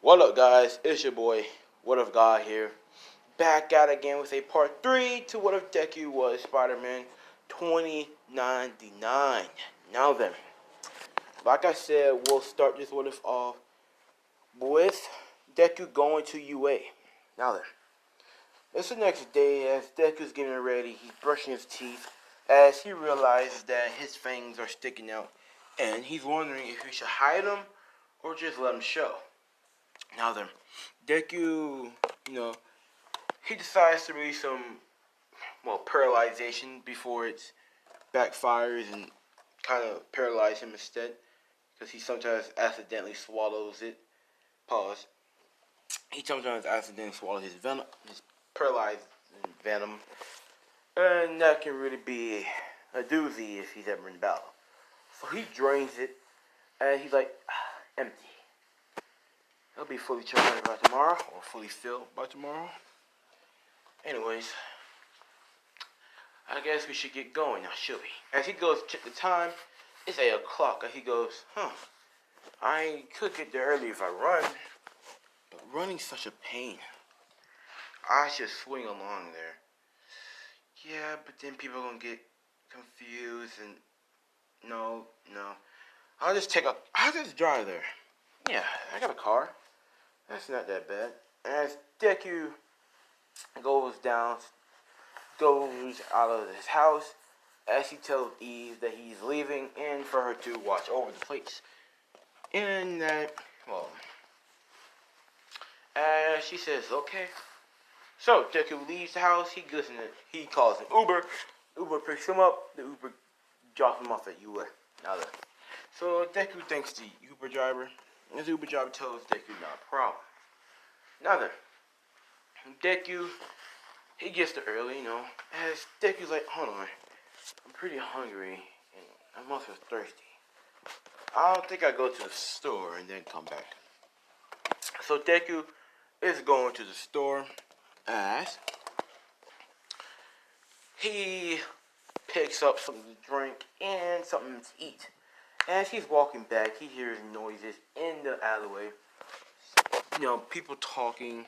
What up, guys? It's your boy, What If God here. Back out again with a part 3 to What If Deku was Spider-Man 2099. Now then, like I said, we'll start this What If off with Deku going to UA. Now then, it's the next day as Deku's getting ready. He's brushing his teeth as he realizes that his fangs are sticking out. And he's wondering if he should hide them or just let them show. Now then, Deku, he decides to release some, paralyzation before it backfires and kind of paralyze him instead. Because he sometimes accidentally swallows it. Pause. He sometimes accidentally swallows his venom, his paralyzed venom. And that can really be a doozy if he's ever in battle. So he drains it, and he's like, empty. It'll be fully charged by tomorrow, or fully filled by tomorrow. Anyways, I guess we should get going now, should we? As he goes to check the time, it's 8 o'clock, and he goes, I could get there early if I run, but running's such a pain. I should swing along there. Yeah, but then people are gonna get confused and no. I'll just drive there. Yeah, I got a car. That's not that bad. As Deku goes out of his house, as he tells Eve that he's leaving and for her to watch over the place. And as she says, okay. So Deku leaves the house. He calls an Uber. Uber picks him up. The Uber drops him off at UA. Now then. So Deku thanks the Uber driver. And the Uber driver tells Deku not a problem. Now then. Deku, he gets there early, As Deku's like, hold on. I'm pretty hungry. And I'm also thirsty. I don't think I go to the store and then come back. So Deku is going to the store as he picks up something to drink and something to eat. As he's walking back, he hears noises in the alleyway. People talking.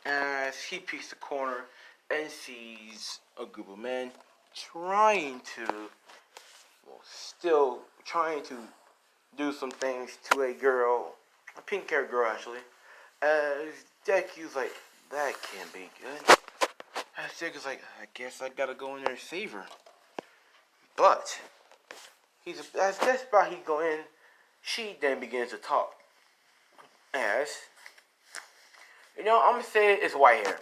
As he peeks the corner and sees a group of men trying to do some things to a girl, a pink-haired girl actually. As Deku's like, that can't be good. As Deku's like, I guess I gotta go in there and save her. But as that spot he go in, she then begins to talk. As I'm gonna say it's white hair.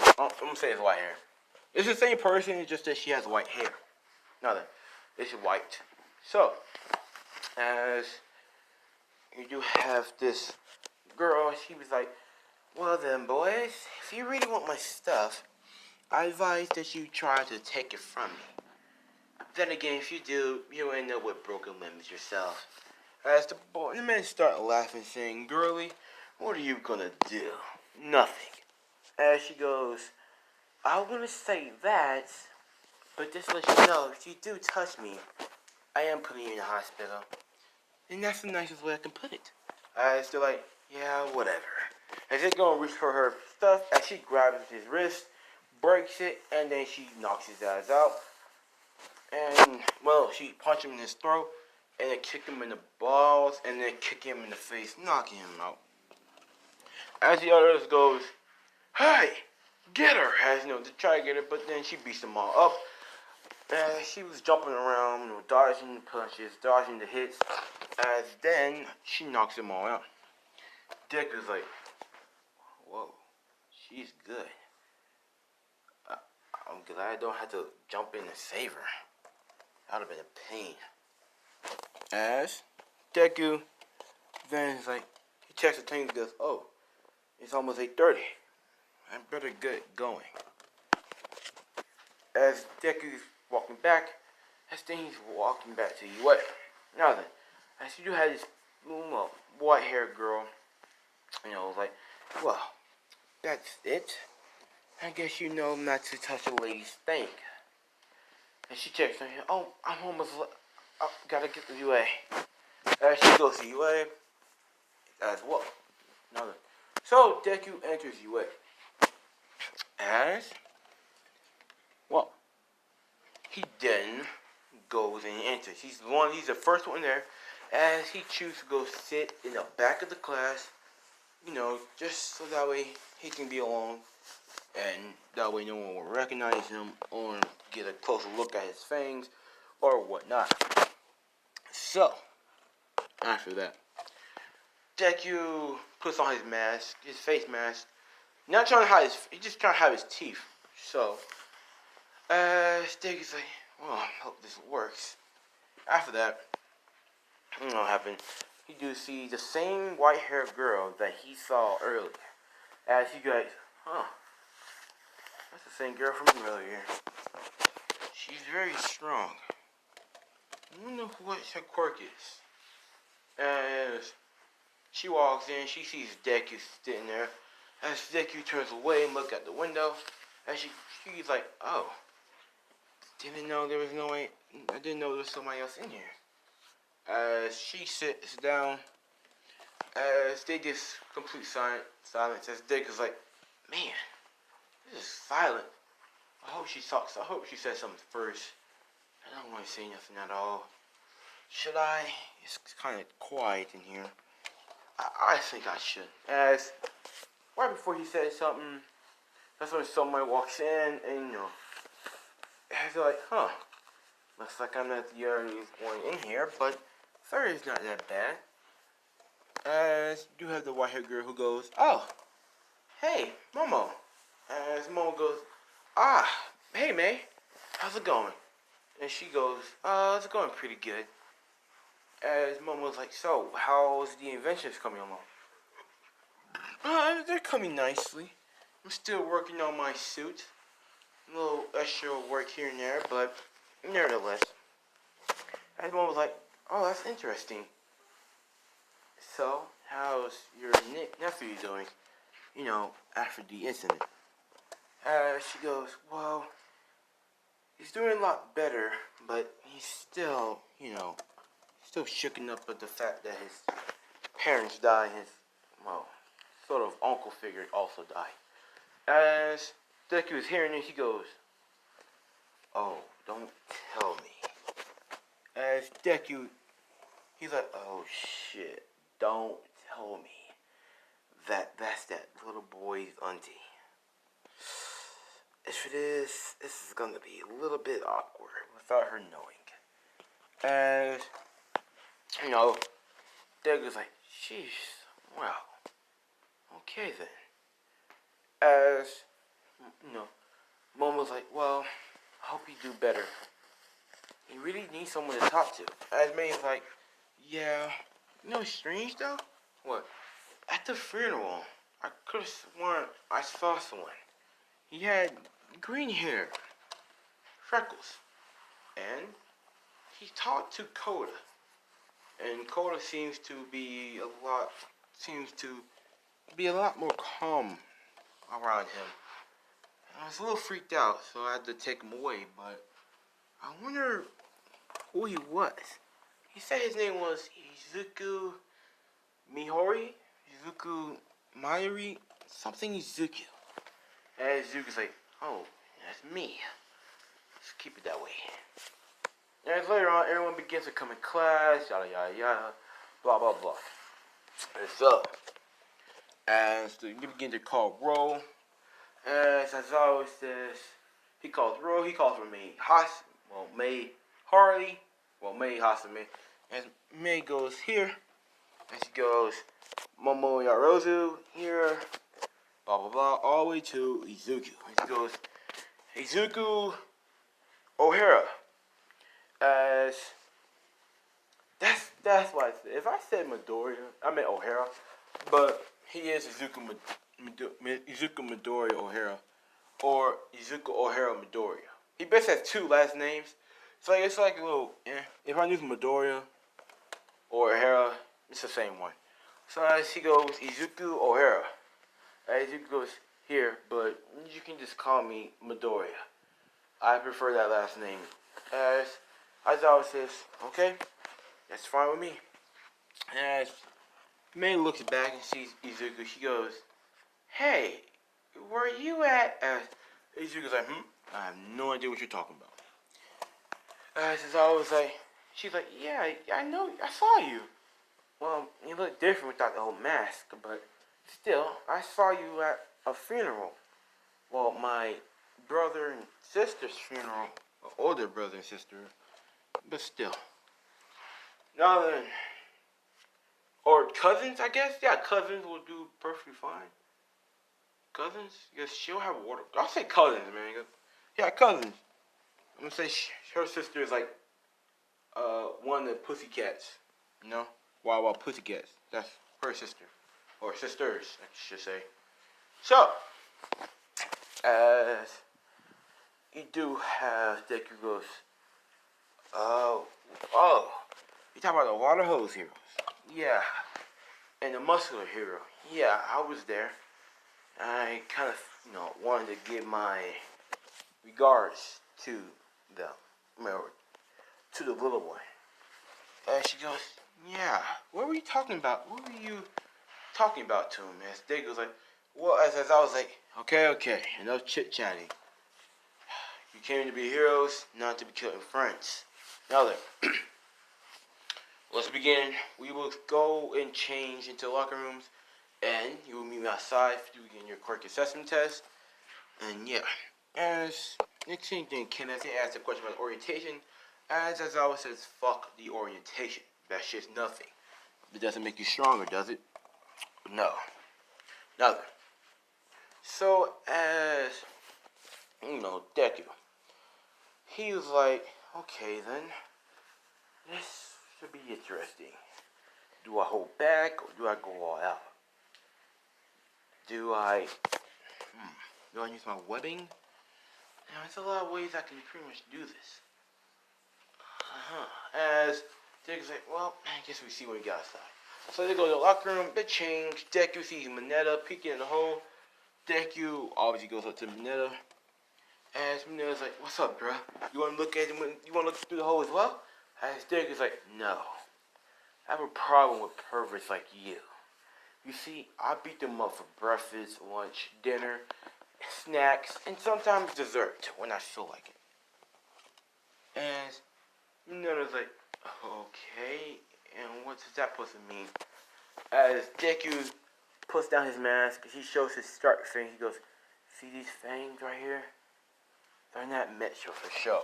It's the same person, it's just that she has white hair. Now then, it's white. So, as you do have this girl, she was like, well then, boys, if you really want my stuff, I advise that you try to take it from me. Then again, if you do, you'll end up with broken limbs yourself. As the men start laughing, saying, girlie, what are you gonna do? Nothing. As she goes, I want to say that, but just to let you know, if you do touch me, I am putting you in the hospital. And that's the nicest way I can put it. As they're like, yeah, whatever. As they're going to reach for her stuff, as she grabs his wrist, breaks it, and then she knocks his ass out. And, she punched him in his throat, and then kicked him in the balls, and then kick him in the face, knocking him out. As the others goes, hey, get her, as to try to get her, but then she beats them all up. And she was jumping around, dodging the punches, dodging the hits, as then she knocks them all out. Deku's like, whoa, she's good. I'm glad I don't have to jump in and save her. That would have been a pain. As Deku then is like, he checks the time and goes, oh, it's almost 8:30. I better get going. As Deku's walking back, he's walking back to UA. Now then, as you do have this white-haired girl, like, well, that's it. I guess you know not to touch a lady's thing. And she checks on him. Oh, I'm almost gotta get to UA. As she goes to UA, as well. Now then, So Deku enters UA. As well, he then goes and enters. He's the first one there. As he chooses to go sit in the back of the class, just so that way he can be alone, and that way no one will recognize him or get a closer look at his fangs or whatnot. So, after that, Deku puts on his mask, his face mask. Not trying to hide he's just trying to hide his teeth. So, Deku's like, well, I hope this works. After that, what happened? He do see the same white-haired girl that he saw earlier. As he goes, that's the same girl from earlier. She's very strong. I don't know what her quirk is. As she walks in, she sees Deku sitting there. As Deku turns away and looks at the window, and she's like, oh, didn't know there was no way. I didn't know there was somebody else in here. As she sits down, as they just complete silence, as Deku's like, man, this is silent. I hope she talks. I hope she says something first. I don't want to say nothing at all. Should I? It's kind of quiet in here. I think I should. As right before he said something, that's when someone walks in, and as they're like, looks like I'm not the only one in here, but third is not that bad. As you have the white-haired girl who goes, oh, hey, Momo. As Momo goes, hey, May, how's it going? And she goes, it's going pretty good. As Momo's like, so, how's the inventions coming along? They're coming nicely. I'm still working on my suit. A little extra work here and there, but nevertheless. As Momo's like, oh, that's interesting. So, how's your nephew doing? After the incident. She goes, well, he's doing a lot better, but he's still, still shooken up at the fact that his parents died. His, sort of uncle figure also died. As Deku is hearing it, he goes, oh, don't tell me. As Deku, he's like, oh shit, don't tell me that's that little boy's auntie. If it is, this is going to be a little bit awkward without her knowing. As, Degu's like, sheesh, well, okay then. As, Momo's like, well, I hope you do better. You really need someone to talk to. As May's like, yeah, strange though? What? At the funeral, I could have sworn I saw someone. He had green hair, freckles, and he talked to Koda. And Koda seems to be a lot more calm around him. I was a little freaked out, so I had to take him away, but I wonder who he was. He said his name was Izuku Mihori, Izuku Mayuri, something Izuku. And Izuku's like, oh, that's me. Let's keep it that way. And later on, everyone begins to come in class, yada yada yada, blah blah blah. And so, as they begin to call roll, as always says, he calls roll, he calls for May May Harley, May Hasame. As May goes here, as he goes, Momo Yarozu here, blah blah blah, all the way to Izuku. As he goes, Izuku O'Hara. As that's why I said, if I said Midoriya, I meant O'Hara, but he is Izuku Midoriya O'Hara, or Izuku O'Hara Midoriya. He basically has two last names. It's like a little, if I use Midoriya or O'Hara, it's the same one. So as he goes, Izuku O'Hara. As Izuku goes here, but you can just call me Midoriya. I prefer that last name. As always says, okay, that's fine with me. As May looks back and sees Izuku, she goes, hey, where you at? She was like, I have no idea what you're talking about. Since I was like, she's like, yeah, I know, I saw you. Well, you look different without the whole mask, but still, I saw you at a funeral. Well, my brother and sister's funeral, older brother and sister, but still. Now then, or cousins, I guess. Yeah, cousins will do perfectly fine. Cousins, yes, she'll have water. I'll say cousins, man. Yeah, cousins. I'm gonna say her sister is like one of the pussycats. You know, Wild Wild Pussycats. That's her sister, or sisters, I should say. So, as you do have Deku goes, oh, oh, you talk about the water hose heroes? Yeah, and the muscular hero. Yeah, I was there. I kind of, wanted to give my regards to them, to the little one. And she goes, yeah, what were you talking about? What were you talking about to him? And Dick was like, well, as I was like, okay, enough chit-chatting. You came to be heroes, not to be killing friends. Now then, let's begin. We will go and change into locker rooms, and you will meet me outside to begin your quirk assessment test. And yeah, as next thing, Kenneth asked a question about orientation. As always says, fuck the orientation. That shit's nothing. It doesn't make you stronger, does it? No. Nothing. So as Deku, he was like, okay then, this should be interesting. Do I hold back or do I go all out? Do I use my webbing? Now, there's a lot of ways I can pretty much do this. As Deku's like, well, I guess we see what we got outside. So they go to the locker room, they change. Deku sees Mineta peeking in the hole. Deku obviously goes up to Mineta. As Mineta's like, what's up, bruh? You want to look at him? You want to look through the hole as well? As Deku's like, no. I have a problem with perverts like you. You see, I beat them up for breakfast, lunch, dinner, snacks, and sometimes dessert when I feel like it. And Mineta's like, okay, and what does that supposed to mean? As Deku puts down his mask, he shows his stark fangs. He goes, see these fangs right here? They're not metal for show.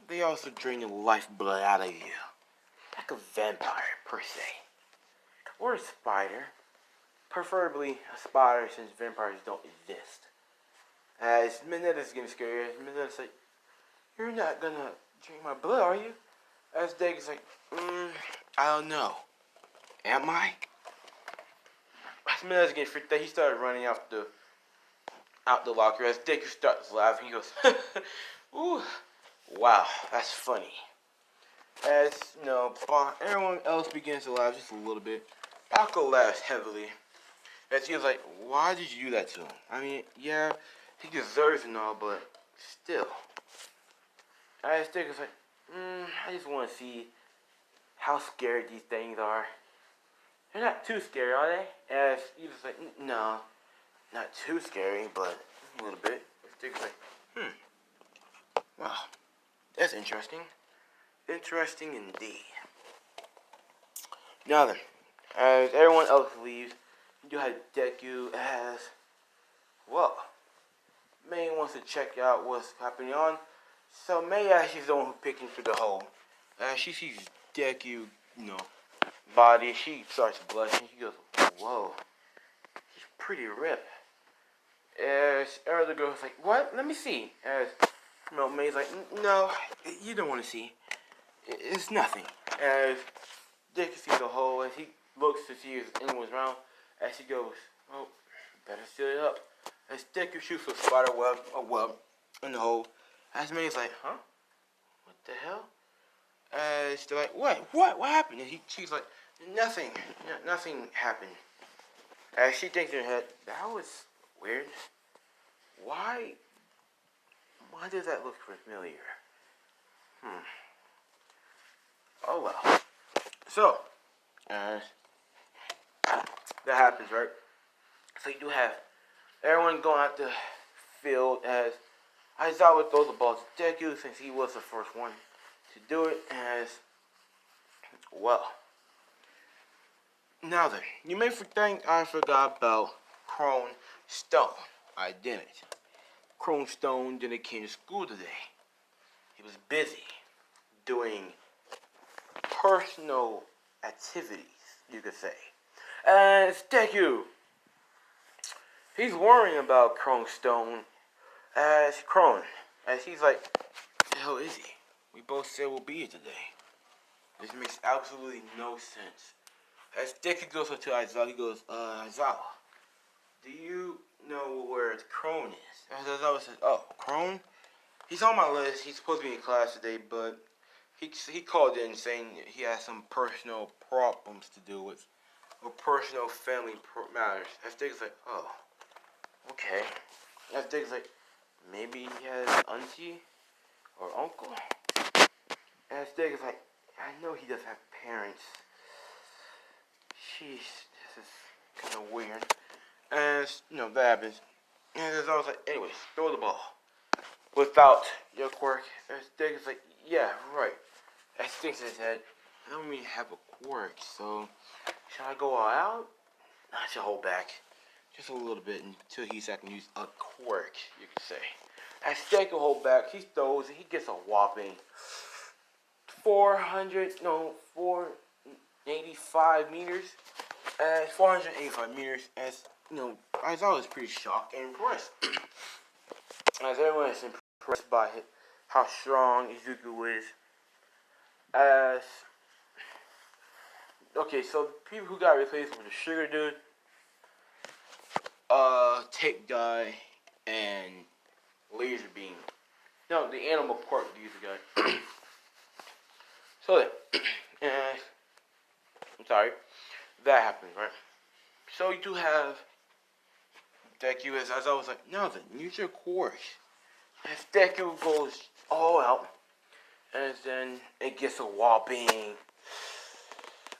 They also drain the lifeblood out of you. Like a vampire, per se. Or a spider. Preferably a spider, since vampires don't exist. As Mineta's getting scared, Mineta's like, you're not gonna drink my blood, are you? As Deku's like, I don't know. Am I? As Mineta's getting freaked out, he started running out the locker. As Deku starts laughing, he goes, ooh, wow, that's funny. As, everyone else begins to laugh just a little bit. Paco laughs heavily. As he was like, why did you do that to him? I mean, yeah, he deserves it and all, but still. As Deku's like, I just want to see how scared these things are. They're not too scary, are they? As he was like, no, not too scary, but a little bit. As Deku's like, wow, that's interesting. Interesting indeed. Now then, as everyone else leaves, you have Deku as, well, May wants to check out what's happening on. So May she's the one who's picking through the hole. She sees Deku, body. She starts blushing. She goes, whoa, he's pretty ripped. As other girl's like, what? Let me see. As May's like, no, you don't want to see. It's nothing. As Deku sees the hole, as he looks to see if anyone's around, as he goes, oh, better seal it up. As Deku shoots a web in the hole, as May's like, huh? What the hell? As they're like, what happened? And she's like, nothing happened. As she thinks in her head, that was weird. Why does that look familiar? Oh well. So, that happens, right? So you do have everyone going out the field as Aizawa throws the ball to Deku since he was the first one to do it. As well. Now then, you may think I forgot about Crone Stone. I didn't. Crone Stone didn't come to school today. He was busy doing personal activities, you could say. As Deku, he's worrying about Crone Stone as Crone. As he's like, the hell is he? We both said we'll be here today. This makes absolutely no sense. As Deku goes up to Aizawa, he goes, Aizawa, do you know where Crone is? As Aizawa says, oh, Crone? He's on my list. He's supposed to be in class today, but he called in saying he has some personal problems to deal with, or personal family matters. As Deku's like, oh, okay. As Deku's like, maybe he has an auntie or uncle? As Deku's like, I know he does have parents. Sheesh, this is kind of weird. And, that happens. And as I was like, anyways, throw the ball. Without your quirk. As Deku's like, yeah, right. As thinks in his head, I don't really have a quirk, so should I go all out? I should hold back. Just a little bit until I can use a quirk, you could say. As Deku hold back, he throws and he gets a whopping 485 meters. As 485 meters, as I thought it was pretty shocked and impressed. As everyone is impressed by how strong Izuku is. As okay, so the people who got replaced were the Sugar Dude, Tape Guy, and Laser Beam. No, the Animal Quirk User Guy. So then, I'm sorry, that happened, right? So you do have Deku as I was like, no then, use your quirk. As Deku goes all out, and then it gets a whopping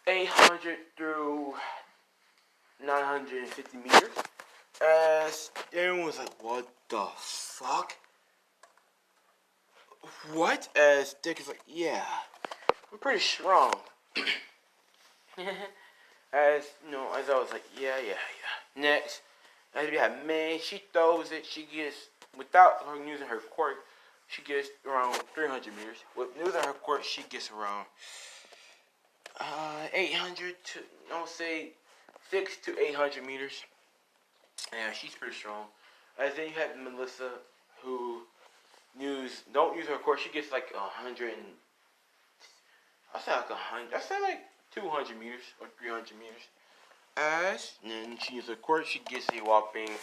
800 through 950 meters. As everyone was like, what the fuck? What? As Deku's like, yeah, I'm pretty strong. As as I was like, yeah. Next, as we have May, she throws it. She gets, without her using her quirk, she gets around 300 meters. With using her quirk, she gets around 800 to, I'll say 6 to 800 meters. Yeah, she's pretty strong. As then you have Melissa, who don't use her quirk. She gets like 100 and, I say like 100. I say like 200 meters or 300 meters. As then she uses her quirk, she gets a whopping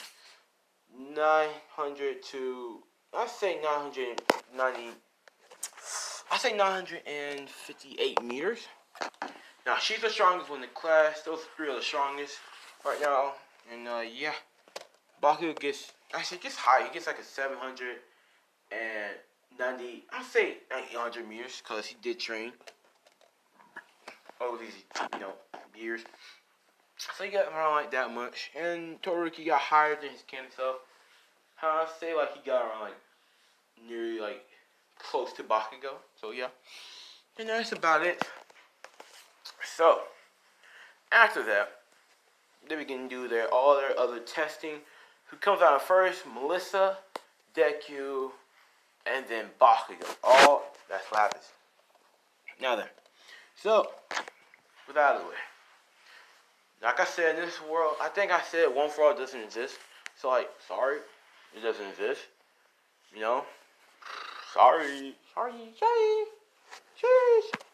900 to, I say 958 meters. Now she's the strongest one in the class. Those three are the strongest right now. And yeah, Baku gets high. He gets like a 790. I say 800 meters because he did train over these years. So he got around like that much. And Todoroki got higher than his canon self. I say like he got around like nearly like close to Bakugo. So yeah. And that's about it. So after that, they begin to do all their other testing. Who comes out first? Melissa, Deku, and then Bakugo. All that's what happens. Now then. So, with that out of the way. Like I said, in this world, I think I said One for All doesn't exist. So, like, sorry, it doesn't exist. Sorry.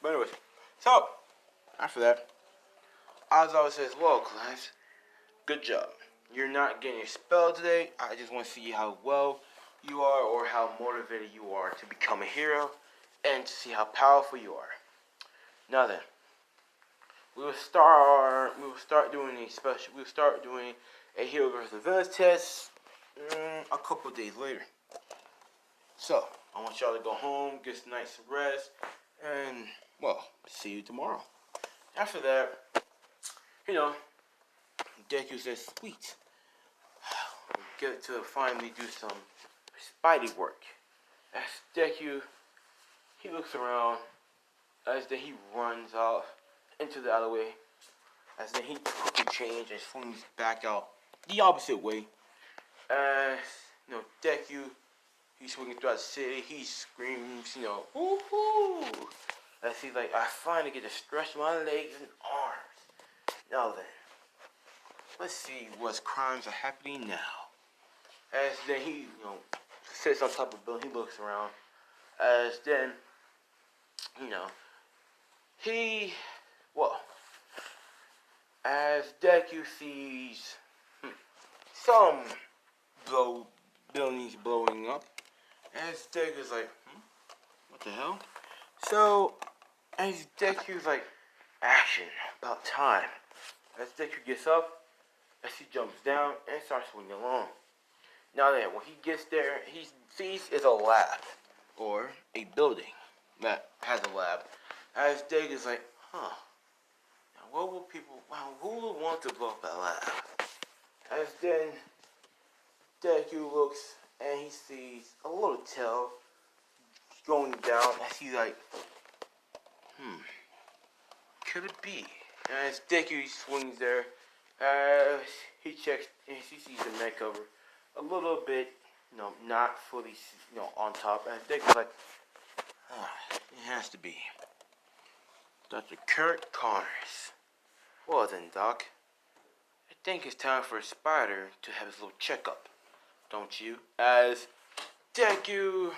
But anyways, so, after that, Aizawa says, well, class, good job. You're not getting expelled today. I just want to see how well you are or how motivated you are to become a hero and to see how powerful you are. Now then, we will start doing a hero versus villains test a couple days later. So, I want y'all to go home, get some nice rest, and, well, see you tomorrow. After that, Deku says, sweet. get to finally do some Spidey work. As Deku, he looks around, as then he runs out into the alleyway, as then he quickly changes and swings back out the opposite way. As Deku, he's swinging throughout the city, he screams, woohoo! As he's like, I finally get to stretch my legs and arms. Now then, let's see what crimes are happening now. As then he, sits on top of the building, he looks around. As then, he, well, as Deku sees some buildings blowing up, as Deku's like, what the hell? So, as Deku's like, action, about time. As Deku gets up, as he jumps down and starts swinging along. Now then, when he gets there, he sees it's a lab, or a building that has a lab. As Deku's like, now what will people, who would want to blow up that lab? As then, Deku looks and he sees a little tail going down as he's like, could it be? And as Deku swings there, he checks and he sees the neck cover a little bit, not fully, on top. And Deku's like, it has to be Dr. Kurt Connors. Well then, Doc, I think it's time for a Spider to have his little checkup, don't you? As Deku,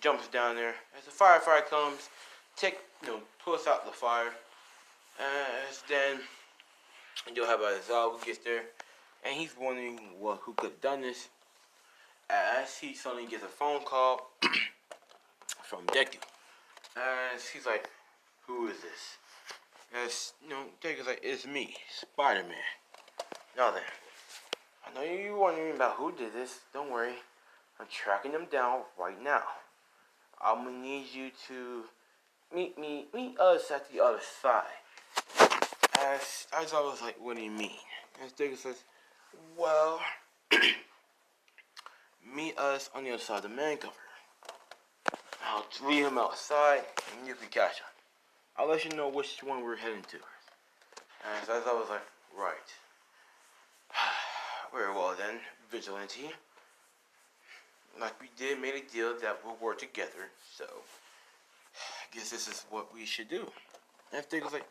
jumps down there. As the firefighter comes, puts out the fire. As then, you'll have Aizawa who gets there, and he's wondering who could have done this. As he suddenly gets a phone call from Deku. As he's like, who is this? As Deku's like, it's me, Spider-Man. Now then, I know you're wondering about who did this. Don't worry, I'm tracking them down right now. I'm gonna need you to meet us at the other side. As I was like, what do you mean? As Deku says, well, meet us on the other side of the man cover. I'll leave him outside and you can catch him. I'll let you know which one we're heading to. And as I was like, right. Very well then, Vigilante. Like we did, made a deal that we'll work together, so I guess this is what we should do. And Deku was like,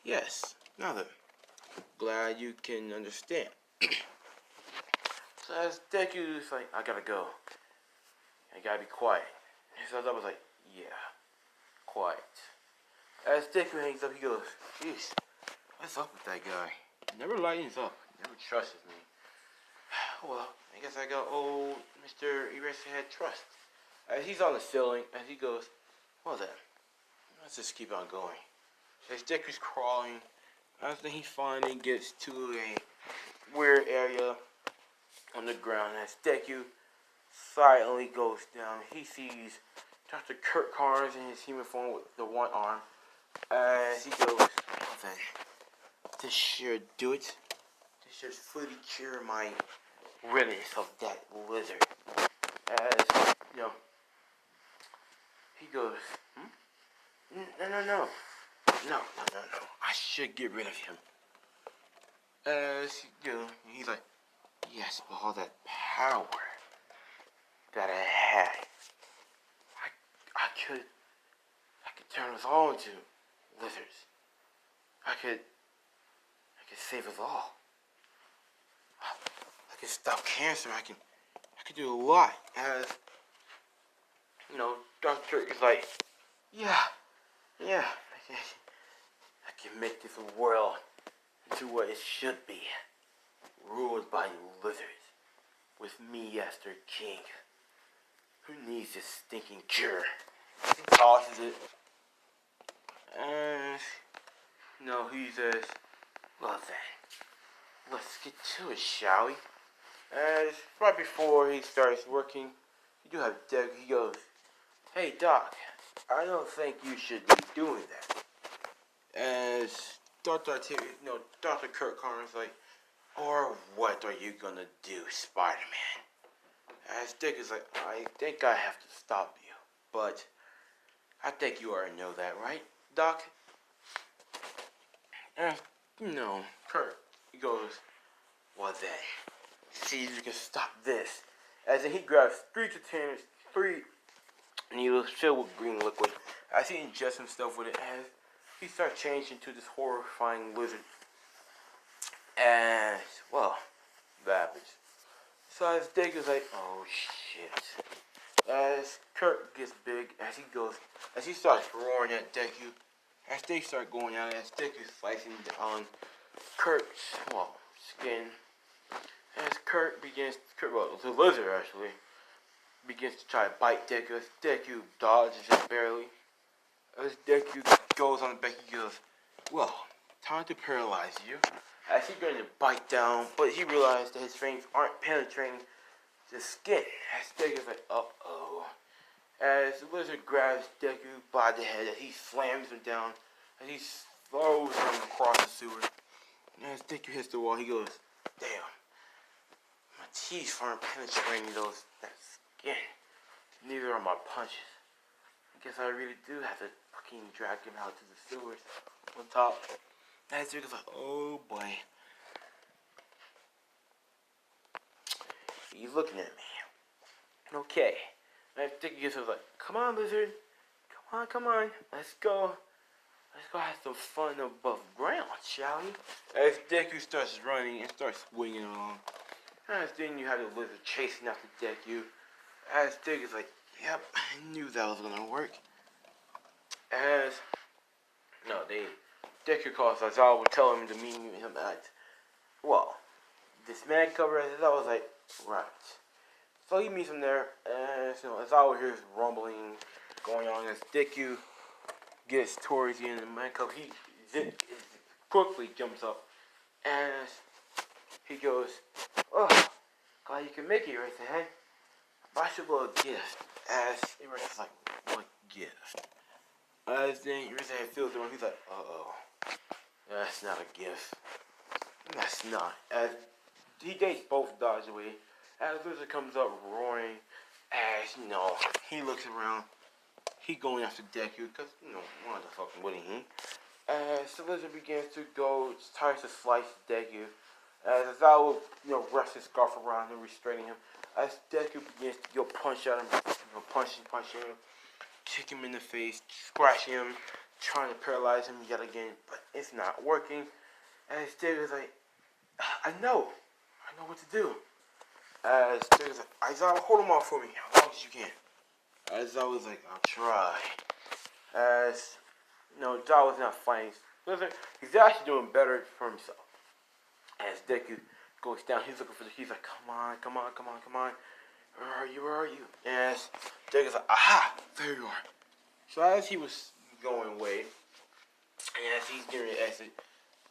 yes, now then, glad you can understand. So as Deku's like, I gotta go. I gotta be quiet. So I was like, yeah, quiet. As Deku hangs up, he goes, jeez, what's up with that guy? Never lightens up, never trusts me. Well, I guess I got old Mr. Eraserhead trust. As he's on the ceiling, as he goes, well then, let's just keep on going. As Deku's crawling, as then he finally gets to a weird area on the ground. As Deku silently goes down, he sees Dr. Kurt Connors in his human form with the one arm. As he goes, well then, this should do it. This should fully cure my riddance of that lizard. As, he goes, No. I should get rid of him. As, he's like, yes, but all that power that I had, I could turn us all into lizards. I could save us all. I could stop cancer. I could do a lot. As Doctor is like, yeah, I can make this world into what it should be, ruled by lizards, with me as their king. Who needs this stinking cure? He tosses it. And he says, well then, let's get to it, shall we? As right before he starts working, you do have Deku. He goes, hey Doc, I don't think you should be doing that. As Dr. Kurt Connors like, Or what are you gonna do, Spider-Man? As Dick is like, I think I have to stop you. But I think you already know that, right, Doc? And, Kurt, he goes, well then, see if you can stop this. As in he grabs three containers, and he was filled with green liquid. As he ingests himself with it, as he starts changing into this horrifying lizard. And, well, that happens. So as Dick is like, oh shit. As Kurt gets big, as he starts roaring at Deku, as they start going out, as Deku is slicing on Kurt's, skin, as the lizard actually, begins to try to bite Deku, as Deku dodges it barely. As Deku goes on the back, he goes, well, time to paralyze you. As he's going to bite down, but he realized that his fangs aren't penetrating the skin. As Deku's like, uh-oh. As the lizard grabs Deku by the head, as he slams him down, as he throws him across the sewer. And as Deku hits the wall, he goes, damn, my teeth aren't penetrating that skin. Neither are my punches. I guess I really do have to fucking drag him out to the sewers on top. And Deku's like, oh boy. He's looking at me. Okay. And Deku gets like, come on, lizard. Come on. Let's go have some fun above ground, shall we? As Deku starts running and starts swinging along. As then you have the lizard chasing after Deku. As Deku's like, yep, I knew that was gonna work. Deku calls Aizawa would tell him to meet him at, this man cover, as I was like, right. So he meets him there, and Aizawa hears rumbling going on as Deku gets towards the end of the man cover. He quickly jumps up, and he goes, oh, glad you can make it, Eraserhead. I should blow a gift. As Eraserhead's like, what gift? As then Eraserhead feels the one, he's like, uh-oh. That's not a gift. That's not. As he dates both dodge away. As Lizard comes up roaring, as he looks around. He going after Deku because why the fuck wouldn't he? As the Lizard begins to go, tries to slice Deku. As Aizawa wraps his scarf around him, restraining him. As Deku begins to go punch at him, punching him, kick him in the face, scratching him, trying to paralyze him yet again, but it's not working. As Deku's like, I know what to do. As Deku's like, Aizawa, hold him off for me as long as you can. Aizawa's like, I'll try. As Aizawa's not fighting Lizard, he's actually doing better for himself. As Deku goes down, he's looking for he's like, come on. Where are you? As Deku's like, aha, there you are. So as he was going away, and as he's getting ready to exit,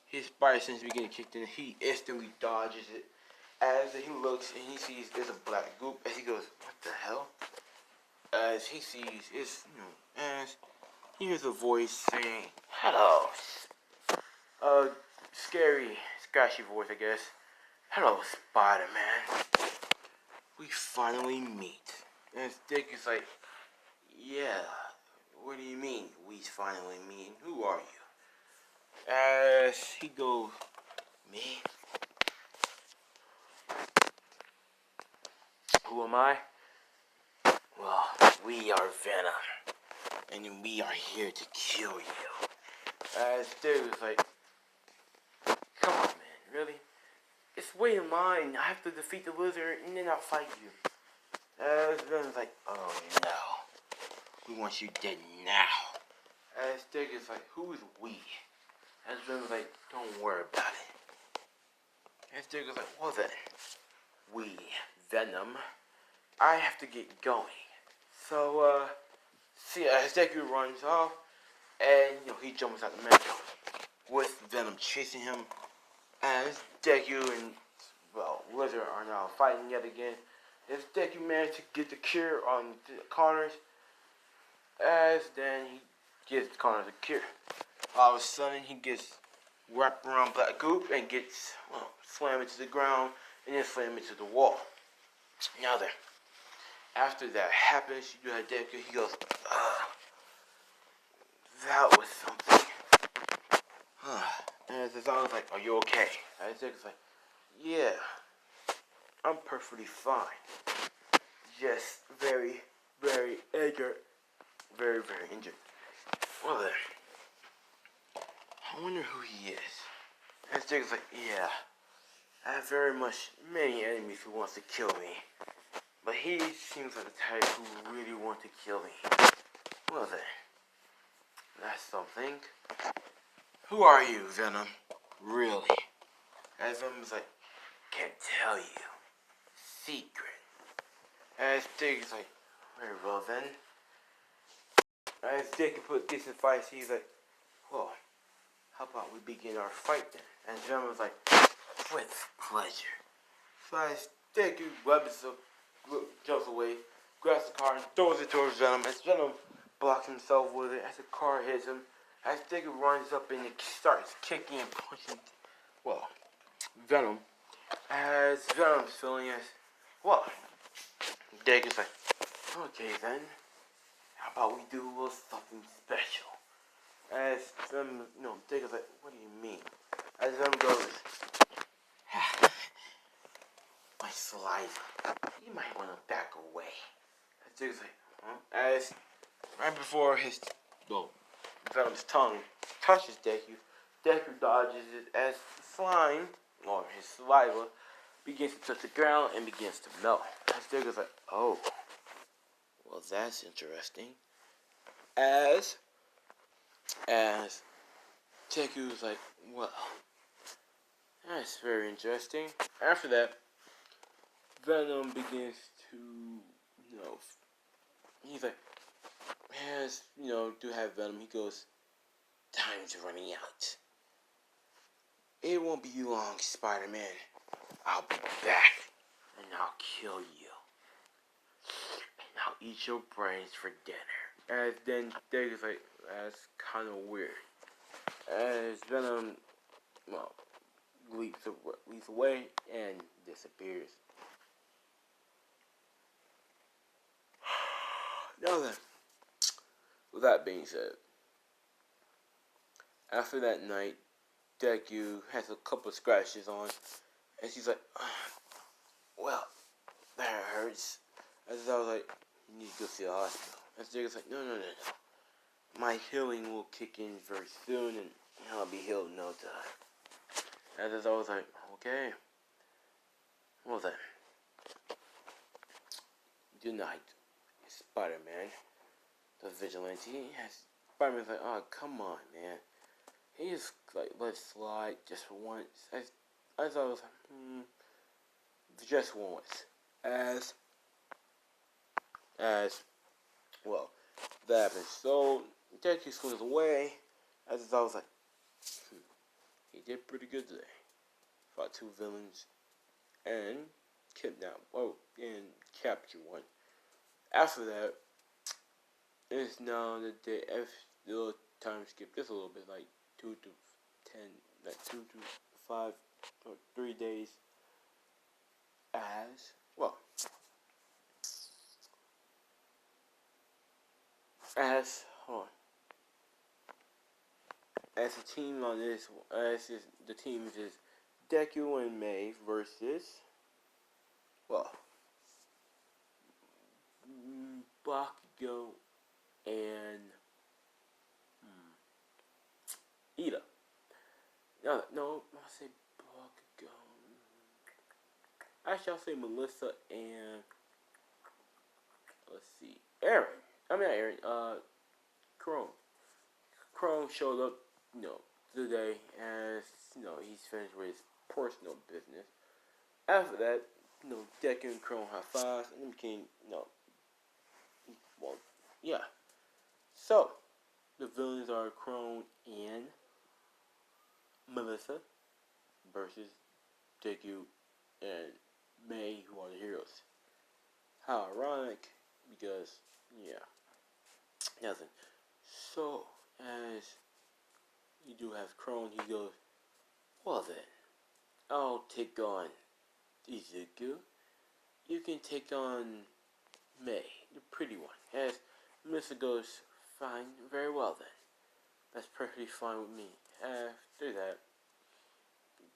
his spider sense begins kicked in. He instantly dodges it. As he looks and he sees there's a black goop, as he goes, what the hell? As he sees as he hears a voice saying, hello. Scary, scratchy voice, I guess. Hello, Spider-Man. We finally meet. And Dick is like, yeah, what do you mean we finally meet? Who are you? As he goes, me? Who am I? Well, we are Venom, and we are here to kill you. As Dick is like, come on, man, really? It's way in line. I have to defeat the lizard, and then I'll fight you. As Venom's like, oh no. We want you dead now. As Dick is like, who is we? As Venom's like, don't worry about it. As Dick is like, well then, we, Venom, I have to get going. So, as Deku runs off, and, he jumps out the mango with Venom chasing him. As Deku and, Lizard are now fighting yet again. As Deku managed to get the cure on Connors, as then he gives Connors a cure. All of a sudden, he gets wrap around Black Goop and gets slam into the ground and then slam into the wall. Now then, after that happens, you do have Deku. He goes, that was something. And it's always like, are you okay? And Deku's like, yeah, I'm perfectly fine. Just very, very injured. Very, very injured. Well then, I wonder who he is. And Deku's like, yeah, I have very much many enemies who wants to kill me. But he seems like the type who really wants to kill me. Well then, that's something. Who are you, Venom? Really? And Venom's like, can't tell you. Secret. And Deku's like, very well then. As Deku gets in fight, he's like, well, how about we begin our fight then? And Venom's like, with pleasure. So as Deku jumps away, grabs the car and throws it towards Venom. As Venom blocks himself with it, as the car hits him, as Deku runs up and it starts kicking and punching, Venom. As Venom's feeling as, Deku's like, okay then, how about we do a little something special? As Venom, Deku's like, what do you mean? As Venom goes, my saliva, you might want to back away. As Deku's like, huh? As right before Venom's tongue touches Deku, Deku dodges it as slime, or his saliva, begins to touch the ground and begins to melt. As Deku's like, oh, well that's interesting. As Deku's like, well, that's very interesting. After that, Venom begins to, he's like, do have Venom. He goes, time's running out. It won't be long, Spider-Man. I'll be back, and I'll kill you. And I'll eat your brains for dinner. As then Deku's like, that's kind of weird. As Venom, leaps away and disappears. Now then, with that being said, after that night, Deku has a couple of scratches on, and she's like, well, that hurts. As I was like, you need to go see the hospital. As Deku's like, no. My healing will kick in very soon, and I'll be healed in no time. As I was like, okay. Well then, tonight, Spider-Man, the vigilante, Spider-Man's like, oh, come on, man. He just, let it slide just for once. As I was like, just once. As, that happens. So, Deku swims away. As I was like, he did pretty good today. Fought 2 villains and and captured one. After that, it's now the day, little time skip just a little bit, 2 to 10, 2 to 5 or 3 days. As a team on this, the team is Deku and May versus, Bakugo and Ida. No, I'll say Bakugo. Actually, I'll say Melissa and, let's see, Aaron. Not Aaron, Chrome. Chrome showed up, today as, he's finished with his personal business. After that, Deku and Chrome high fives, and then became, So, the villains are Chrome and Melissa versus Deku and May, who are the heroes. How ironic, because, nothing. So, as you do have Chrome, he goes, Well then, I'll take on Izuku. You can take on May, the pretty one. As Mr. goes, fine, very well then. That's perfectly fine with me. After that,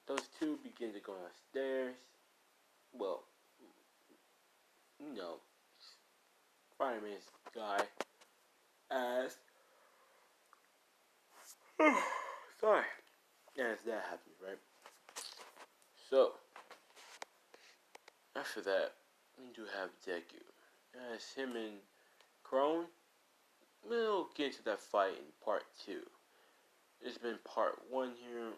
those two begin to go downstairs. Well, you know, Spider-Man's guy as sorry, as that happens, right? So after that, we do have Deku. As him and Crone, we'll get into that fight in part 2. It's been part 1 here.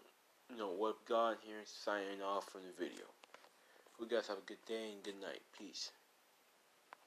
You know, what God here signing off from the video. You guys have a good day and good night. Peace.